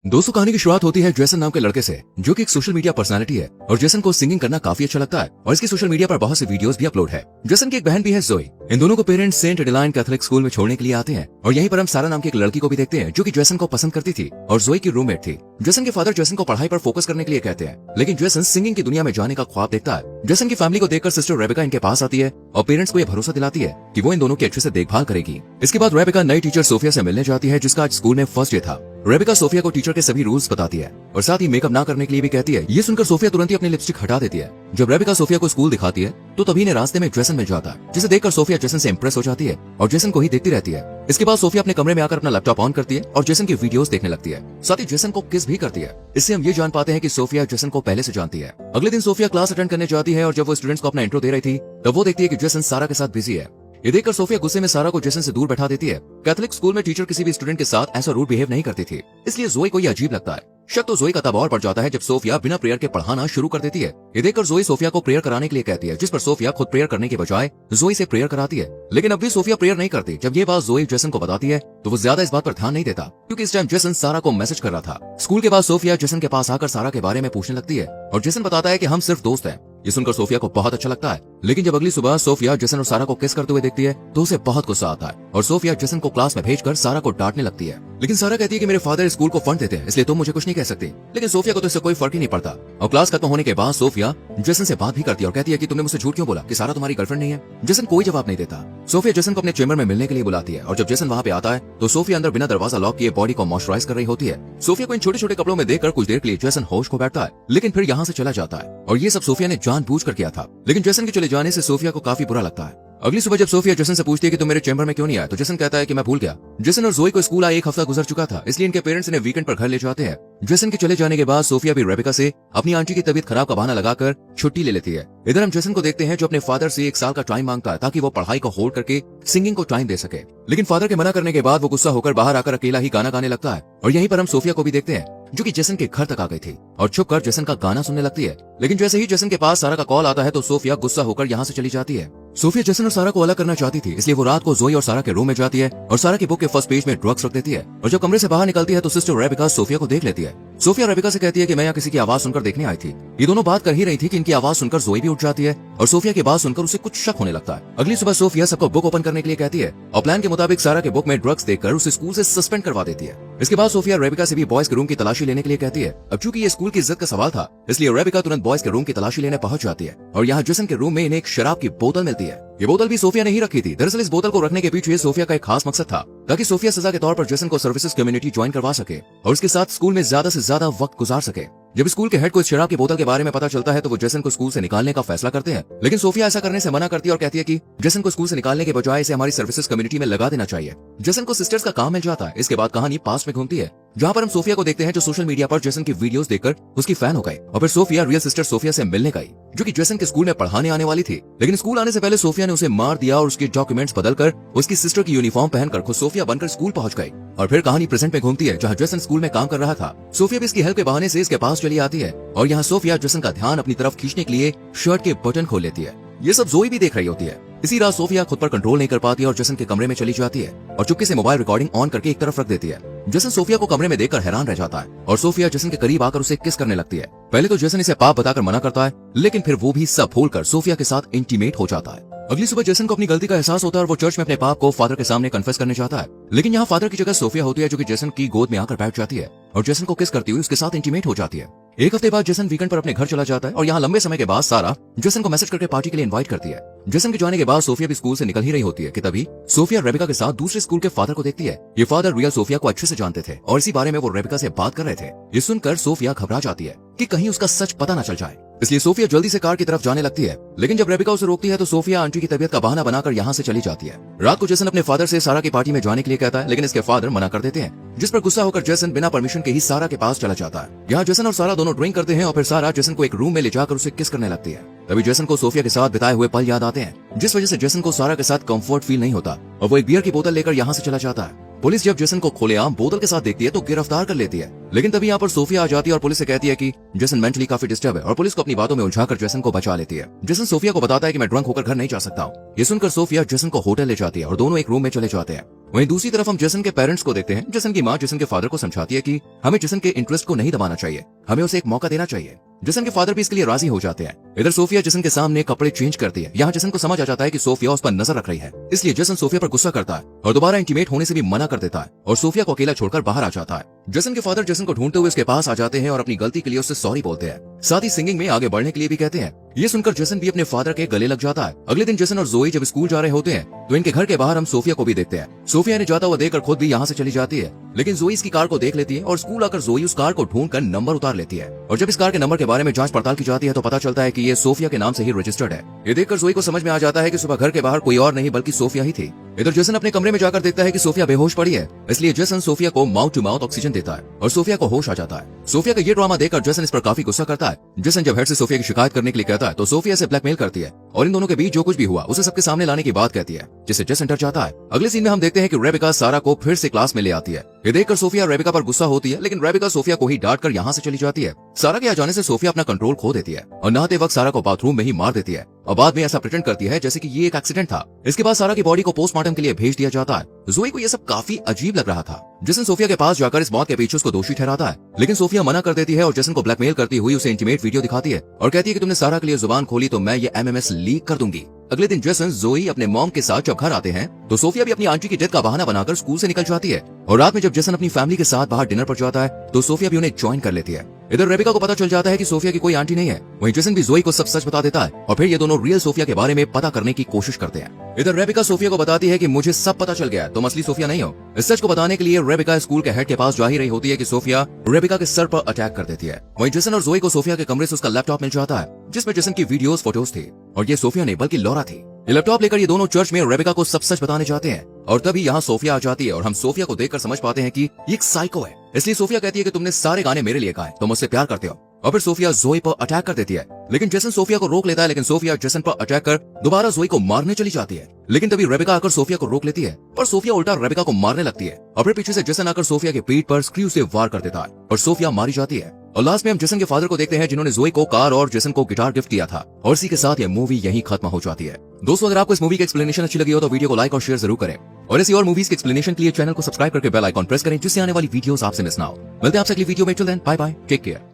दोस्तों, कहानी की शुरुआत होती है जेसन नाम के लड़के से, जो कि एक सोशल मीडिया पर्सनालिटी है और जेसन को सिंगिंग करना काफी अच्छा लगता है और इसकी सोशल मीडिया पर बहुत से वीडियोस भी अपलोड है। जेसन की एक बहन भी है, जोई। इन दोनों को parents Saint Adeline Catholic school में छोड़ने के लिए आते हैं और यहीं पर हम सारा नाम की एक लड़की को भी देखते हैं, जो कि जेसन को पसंद करती थी और जोई की रूममेट थी। जेसन के फादर जेसन को पढ़ाई पर फोकस करने के लिए कहते हैं, लेकिन जेसन सिंगिंग की दुनिया में जाने का ख्वाब देखता है। जेसन की फैमिली को देखकर सिस्टर रेबेका इनके पास आती है और पेरेंट्स को यह भरोसा दिलाती है कि वो इन दोनों की अच्छे से देखभाल करेगी। इसके बाद रेबेका नई टीचर सोफिया से मिलने जाती है, जिसका आज स्कूल में फर्स्ट डे था। रेबेका सोफिया को टीचर के सभी रूल्स बताती है और साथ ही मेकअप ना करने के लिए भी कहती है। ये सुनकर सोफिया तुरंत ही अपनी लिपस्टिक हटा देती है। जब रेबेका सोफिया को स्कूल दिखाती है तो तभी ने रास्ते में जेसन मिल जाता है, जिसे देखकर सोफिया जेसन से इंप्रेस हो जाती है और जेसन को ही देखती रहती है। इसके बाद सोफिया अपने कमरे में आकर अपना लैपटॉप ऑन करती है और जेसन की वीडियोस देखने लगती है। साथ ही जेसन को किस भी करती है। इससे हम ये जान पाते हैं कि सोफिया जेसन को पहले से जानती है। अगले दिन सोफिया क्लास अटेंड करने जाती है और जब वो स्टूडेंट्स को अपना इंट्रो दे रही थी तब वो देखती है कि जेसन सारा के साथ बिजी है। ये देखकर सोफिया गुस्से में सारा को जेसन से दूर बैठा देती है। कैथोलिक स्कूल में टीचर किसी भी स्टूडेंट के साथ ऐसा रूड बिहेव नहीं करती थी, इसलिए जोई को ये अजीब लगता है। शक तो जोई का तब और बढ़ जाता है जब सोफिया बिना प्रेयर के पढ़ाना शुरू कर देती है। ये देखकर जोई सोफिया को प्रेयर कराने के लिए कहती है, जिस पर सोफिया खुद प्रेयर करने के बजाय जोई से प्रेयर कराती है। लेकिन अब भी सोफिया प्रेयर नहीं करती। जब ये बात जोई जेसन को बताती है तो वो ज्यादा इस बात पर ध्यान नहीं देता, क्योंकि इस टाइम जेसन सारा को मैसेज कर रहा था। स्कूल के बाद सोफिया जेसन के पास आकर सारा के बारे में पूछने लगती है और जेसन बताता है कि हम सिर्फ दोस्त हैं। ये सुनकर सोफिया को बहुत अच्छा लगता है, लेकिन जब अगली सुबह सोफिया जेसन और सारा को किस करते हुए देखती है तो उसे बहुत गुस्सा आता है और सोफिया जेसन को क्लास में भेजकर सारा को डांटने लगती है। लेकिन सारा कहती है कि मेरे फादर स्कूल को फंड देते हैं, इसलिए तुम मुझे कुछ नहीं कह सकती। लेकिन सोफिया को तो इससे कोई फर्क ही नहीं पड़ता और क्लास खत्म होने के बाद सोफिया जेसन से बात भी करती है और कहती है कि तुमने मुझसे झूठ क्यों बोला कि सारा तुम्हारी गर्लफ्रेंड नहीं है। जेसन कोई जवाब नहीं देता। सोफिया जेसन को अपने चेंबर में मिलने के लिए बुलाती है और जब जेसन वहाँ पे आता है तो सोफिया अंदर बिना दरवाजा लॉक किए बॉडी को मॉइस्चराइज कर रही होती है। सोफिया को इन छोटे छोटे कपड़ों में देखकर कुछ देर के लिए जेसन होश खो बैठता है, लेकिन फिर यहाँ से चला जाता है और ये सब सोफिया ने जानबूझकर किया था। लेकिन जेसन के चले जाने से सोफिया को काफी बुरा लगता है। अगली सुबह जब सोफिया जेसन से पूछती है कि तुम मेरे चेंबर में क्यों नहीं आया, तो जेसन कहता है कि मैं भूल गया। जेसन और जोई को स्कूल आए 1 हफ्ता गुजर चुका था, इसलिए इनके पेरेंट्स इन्हें वीकेंड पर घर ले जाते हैं। जेसन के चले जाने के बाद सोफिया भी रेबेका से अपनी आंटी की तबीयत खराब का बहाना लगाकर छुट्टी ले लेती है। इधर हम जेसन को देखते हैं जो अपने फादर से 1 साल का टाइम मांगता है ताकि वो पढ़ाई को होल्ड करके सिंगिंग को टाइम दे सके। लेकिन फादर के मना करने के बाद वो गुस्सा होकर बाहर आकर अकेला ही गाना गाने लगता है और यहीं पर हम सोफिया को भी देखते हैं, जो कि जेसन के घर तक आ गई थी और छुपकर जेसन का गाना सुनने लगती है। लेकिन जैसे ही जेसन के पास सारा का कॉल आता है तो सोफिया गुस्सा होकर यहाँ से चली जाती है। सोफिया जेसन और सारा को अलग करना चाहती थी, इसलिए वो रात को जोई और सारा के रूम में जाती है और सारा की बुक के फर्स्ट पेज में ड्रग्स रख देती है और जब कमरे से बाहर निकलती है तो सिस्टर रेबेका सोफिया को देख लेती है। सोफिया रेबेका से कहती है कि मैं यहाँ किसी की आवाज सुनकर देखने आई थी। ये दोनों बात कर ही रही थी कि इनकी आवाज सुनकर जोई भी उठ जाती है और सोफिया की बात सुनकर उसे कुछ शक होने लगता है। अगली सुबह सोफिया सबको बुक ओपन करने के लिए कहती है और प्लान के मुताबिक सारा के बुक में ड्रग्स देखकर उसे स्कूल से सस्पेंड करवा देती है। इसके बाद सोफिया रेबेका से भी बॉयज के रूम की तलाशी लेने के लिए कहती है। अब चूंकि ये स्कूल की इज्जत का सवाल था, इसलिए रेबेका तुरंत बॉयज के रूम की तलाशी लेने पहुंच जाती है और यहाँ जेसन के रूम में इन्हें एक शराब की बोतल मिलती है। ये बोतल भी सोफिया ने ही रखी थी। दरअसल इस बोतल को रखने के पीछे सोफिया का एक खास मकसद था, ताकि सोफिया सजा के तौर पर जेसन को सर्विसेज कम्युनिटी ज्वाइन करवा सके और उसके साथ स्कूल में ज्यादा से ज्यादा वक्त गुजार सके। जब स्कूल के हेड को इस शराब की बोतल के बारे में पता चलता है तो वो जेसन को स्कूल से निकालने का फैसला करते हैं, लेकिन सोफिया ऐसा करने से मना करती है और कहती है कि जेसन को स्कूल से निकालने के बजाय इसे हमारी सर्विसेज कम्युनिटी में लगा देना चाहिए। जेसन को सिस्टर्स का काम मिल जाता है। इसके बाद कहानी पास्ट में घूमती है, जहाँ पर हम सोफिया को देखते हैं जो सोशल मीडिया पर जेसन की वीडियोस देखकर उसकी फैन हो गई और फिर सोफिया रियल सिस्टर सोफिया से मिलने गई, जो कि जेसन के स्कूल में पढ़ाने आने वाली थी। लेकिन स्कूल आने से पहले सोफिया ने उसे मार दिया और उसके डॉक्यूमेंट्स बदलकर उसकी सिस्टर की यूनिफॉर्म पहनकर खुद सोफिया बनकर स्कूल पहुंच गई। और फिर कहानी प्रेजेंट में घूमती है, जहाँ जेसन स्कूल में काम कर रहा था। सोफिया भी इसकी हेल्प के बहाने से इसके पास चली आती है और यहाँ सोफिया जेसन का ध्यान अपनी तरफ खींचने के लिए शर्ट के बटन खोल लेती है। ये सब जोई भी देख रही होती है। इसी रात सोफिया खुद पर कंट्रोल नहीं कर पाती और जेसन के कमरे में चली जाती है और चुपके से मोबाइल रिकॉर्डिंग ऑन करके एक तरफ रख देती है। जेसन सोफिया को कमरे में देखकर हैरान रह जाता है और सोफिया जेसन के करीब आकर उसे किस करने लगती है। पहले तो जेसन इसे पाप बताकर मना करता है, लेकिन फिर वो भी सब भूलकर सोफिया के साथ इंटीमेट हो जाता है। अगली सुबह जेसन को अपनी गलती का एहसास होता है और वो चर्च में अपने पाप को फादर के सामने कन्फेस करने चाहता है, लेकिन यहाँ फादर की जगह सोफिया होती है, जो कि जेसन की गोद में आकर बैठ जाती है और जेसन को किस करती हुई उसके साथ इंटीमेट हो जाती है। 1 हफ्ते बाद जेसन वीकेंड पर अपने घर चला जाता है और यहाँ लंबे समय के बाद सारा जेसन को मैसेज करके पार्टी के लिए इनवाइट करती है। जेसन के जाने के बाद सोफिया भी स्कूल से निकल ही रही होती है कि तभी सोफिया रेबेका के साथ दूसरे स्कूल के फादर को देखती है। ये फादर रियल सोफिया को अच्छे से जानते थे और इसी बारे में वो रेबेका से बात कर रहे थे। ये सुनकर सोफिया घबरा जाती है कि कहीं उसका सच पता न चल जाए, इसलिए सोफिया जल्दी से कार की तरफ जाने लगती है। लेकिन जब रेबेका उसे रोकती है तो सोफिया आंटी की तबीयत का बहाना बनाकर यहाँ से चली जाती है। रात को जेसन अपने फादर से सारा की पार्टी में जाने के लिए कहता है, लेकिन इसके फादर मना कर देते हैं, जिस पर गुस्सा होकर जेसन बिना परमिशन के ही सारा के पास चला जाता है। यहाँ जेसन और सारा दोनों ड्रिंक करते हैं और फिर सारा जेसन को एक रूम में ले जाकर उसे किस करने लगती है। तभी जेसन को सोफिया के साथ बिताए हुए पल याद आते हैं, जिस वजह से जेसन को सारा के साथ कंफर्ट फील नहीं होता और वो एक बियर की बोतल लेकर यहाँ से चला जाता है। पुलिस जब जेसन को खुलेआम बोतल के साथ देखती है तो गिरफ्तार कर लेती है, लेकिन तभी यहाँ पर सोफिया आ जाती है और पुलिस से कहती है कि जेसन मेंटली काफी डिस्टर्ब है और पुलिस को अपनी बातों में उलझाकर जेसन को बचा लेती है। जेसन सोफिया को बताता है कि मैं ड्रंक होकर घर नहीं जा सकता हूँ। ये सुनकर सोफिया जेसन को होटल ले जाती है और दोनों एक रूम में चले जाते हैं। वहीं दूसरी तरफ हम जेसन के पेरेंट्स को देखते हैं। जेसन की माँ जेसन के फादर को समझाती है कि हमें जेसन के इंटरेस्ट को नहीं दबाना चाहिए, हमें उसे एक मौका देना चाहिए। जेसन के फादर भी इसके लिए राजी हो जाते हैं। इधर सोफिया जेसन के सामने कपड़े चेंज करती है। यहाँ जेसन को समझ आ जाता है कि सोफिया उस पर नजर रख रही है, इसलिए जेसन सोफिया पर गुस्सा करता है और दोबारा इंटीमेट होने से भी मना कर देता है और सोफिया को अकेला छोड़कर बाहर आ जाता है। जेसन के फादर जेसन को ढूंढते हुए उसके पास आ जाते हैं और अपनी गलती के लिए उससे सॉरी बोलते हैं, साथ ही सिंगिंग में आगे बढ़ने के लिए भी कहते हैं। ये सुनकर जेसन भी अपने फादर के गले लग जाता है। अगले दिन जेसन और जोई जब स्कूल जा रहे होते हैं तो इनके घर के बाहर हम सोफिया को भी देखते हैं। सोफिया ने जाता हुआ देखकर खुद भी यहाँ से चली जाती है, लेकिन जोई इसकी कार को देख लेती है और स्कूल आकर जोई उस कार को ढूंढकर नंबर उतार लेती है। और जब इस कार के नंबर के बारे में जांच पड़ताल की जाती है तो पता चलता है कि ये सोफिया के नाम से ही रजिस्टर्ड है। ये देखकर जोई को समझ में आ जाता है कि सुबह घर के बाहर कोई और नहीं बल्कि सोफिया ही थी। इधर जेसन अपने कमरे में जाकर देखता है कि सोफिया बेहोश पड़ी है, इसलिए जेसन सोफिया को माउथ टू माउथ ऑक्सीजन देता है और सोफिया को होश आ जाता है। सोफिया का ये ड्रामा देखकर जेसन इस पर काफी गुस्सा करता है। जेसन जब हेड से सोफिया की शिकायत करने के लिए कहता है तो सोफिया से ब्लैकमेल करती है और इन दोनों के बीच जो कुछ भी हुआ उसे सबके सामने लाने की बात कहती है, जिससे जेसन डर जाता है। अगले सीन में हम देखते हैं कि रेबिका सारा को फिर से क्लास में ले आती है। ये देखकर सोफिया रेबिका पर गुस्सा होती है, लेकिन रेबिका सोफिया को ही डांट कर यहाँ से चली जाती है। सारा के आ जाने से सोफिया अपना कंट्रोल खो देती है और नहाते वक्त सारा को बाथरूम में ही मार देती है और बाद में ऐसा प्रिटेंड करती है जैसे कि ये एक एक्सीडेंट था। इसके बाद सारा की बॉडी को पोस्टमार्टम के लिए भेज दिया जाता है। जोई को ये सब काफी अजीब लग रहा था। जेसन सोफिया के पास जाकर इस मौत के पीछे उसको दोषी ठहराता है, लेकिन सोफिया मना कर देती है और जेसन को ब्लैकमेल करती हुई उसे इंटीमेट वीडियो दिखाती है और कहती है कि तुमने सारा के लिए जुबान खोली तो मैं ये MMS लीक कर दूंगी। अगले दिन जेसन जोई अपने मॉम के साथ जब घर आते हैं तो सोफिया भी अपनी आंटी की डेथ का बहाना बनाकर स्कूल से निकल जाती है और रात में जब जेसन अपनी फैमिली के साथ बाहर डिनर पर जाता है तो सोफिया भी उन्हें ज्वाइन कर लेती है। इधर रेबिका को पता चल जाता है कि सोफिया की कोई आंटी नहीं है। वहीं जेसन भी जोई को सब सच बता देता है और फिर ये दोनों रियल सोफिया के बारे में पता करने की कोशिश करते हैं। इधर रेबिका सोफिया को बताती है कि मुझे सब पता चल गया, तुम असली सोफिया नहीं हो। इस सच को बताने के लिए रेबिका स्कूल के हेड के पास जा ही रही होती है कि सोफिया रेबिका के सर पर अटैक कर देती है। वहीं जेसन और जोई को सोफिया के कमरे से उसका लैपटॉप मिल जाता है जिसमें जेसन की वीडियोस फोटोज थी और ये सोफिया नहीं बल्कि लॉरा थी। ये लैपटॉप लेकर ये दोनों चर्च में रेबिका को सब सच बताने जाते हैं और तभी यहाँ सोफिया आ जाती है और हम सोफिया को देखकर समझ पाते हैं कि ये एक साइको है। इसलिए सोफिया कहती है कि तुमने सारे गाने मेरे लिए गाए, तुम मुझसे प्यार करते हो। और फिर सोफिया जोई पर अटैक कर देती है, लेकिन जेसन सोफिया को रोक लेता है, लेकिन सोफिया जेसन पर अटैक कर दोबारा जोई को मारने चली जाती है। लेकिन तभी रेबिका आकर सोफिया को रोक लेती है पर सोफिया उल्टा रेबिका को मारने लगती है और फिर पीछे से जेसन आकर सोफिया के पीठ पर स्क्रू से वार कर देता है और सोफिया मारी जाती है। और लास्ट में हम जेसन के फादर को देखते हैं जिन्होंने जोई को कार और जेसन को गिटार गिफ्ट किया था और इसी के साथ ये मूवी यहीं खत्म हो जाती है। दोस्तों, अगर आपको इस मूवी की एक्सप्लेनेशन अच्छी लगी हो तो वीडियो को लाइक और शेयर जरूर करें और ऐसी और मूवीज की एक्सप्लेनेशन के लिए चैनल को सब्सक्राइब करके बेल आइकॉन प्रेस करें जिससे आने वाली वीडियोस आपसे मिस ना हो। मिलते हैं आपसे अगली वीडियो में। Till then bye bye, take care.